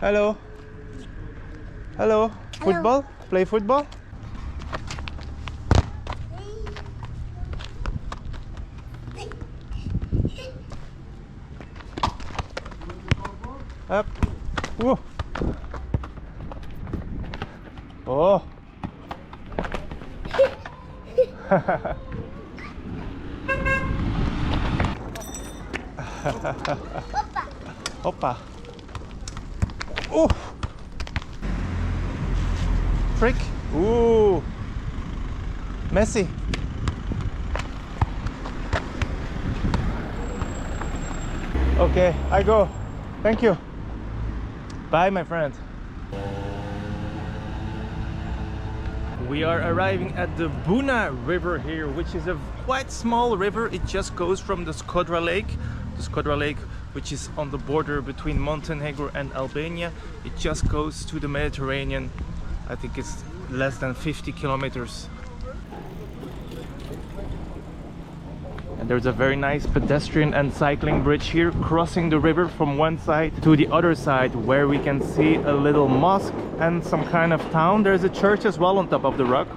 Hello. Hello. Football? Play football? Up. Whoa. Oh. Hoppa. Oh. Trick. Ooh. Messi. Okay, I go. Thank you. Bye, my friend. We are arriving at the Buna River here, which is a quite small river. It just goes from the Shkodër Lake, which is on the border between Montenegro and Albania. It just goes to the Mediterranean. I think it's less than 50 kilometers. And there's a very nice pedestrian and cycling bridge here, crossing the river from one side to the other side, where we can see a little mosque and some kind of town. There's a church as well on top of the rock.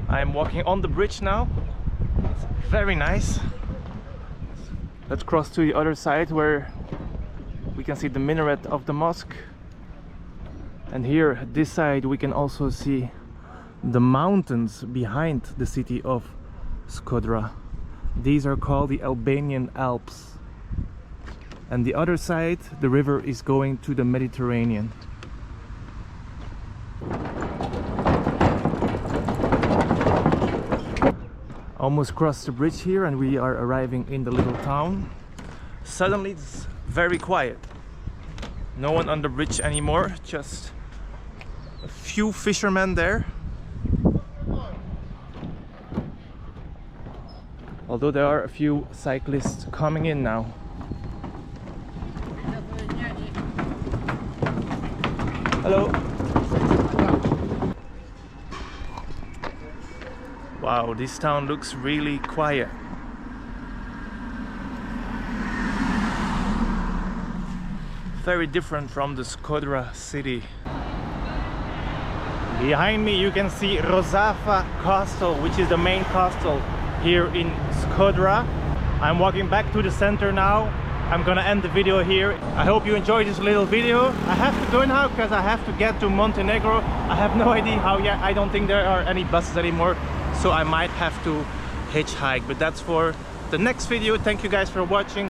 I am walking on the bridge now. It's very nice. Let's cross to the other side where we can see the minaret of the mosque. And here, this side, we can also see the mountains behind the city of Shkodër. These are called the Albanian Alps. And the other side, the river is going to the Mediterranean. Almost crossed the bridge here and we are arriving in the little town. Suddenly it's very quiet. No one on the bridge anymore, just a few fishermen there. Although there are a few cyclists coming in now. Hello. Wow, this town looks really quiet. Very different from the Shkodër city. Behind me you can see Rozafa Castle, which is the main castle here in Shkodër. I'm walking back to the center now. I'm gonna end the video here. I hope you enjoyed this little video. I have to go now because I have to get to Montenegro. I have no idea how yet. I don't think there are any buses anymore, so I might have to hitchhike, but that's for the next video. Thank you guys for watching.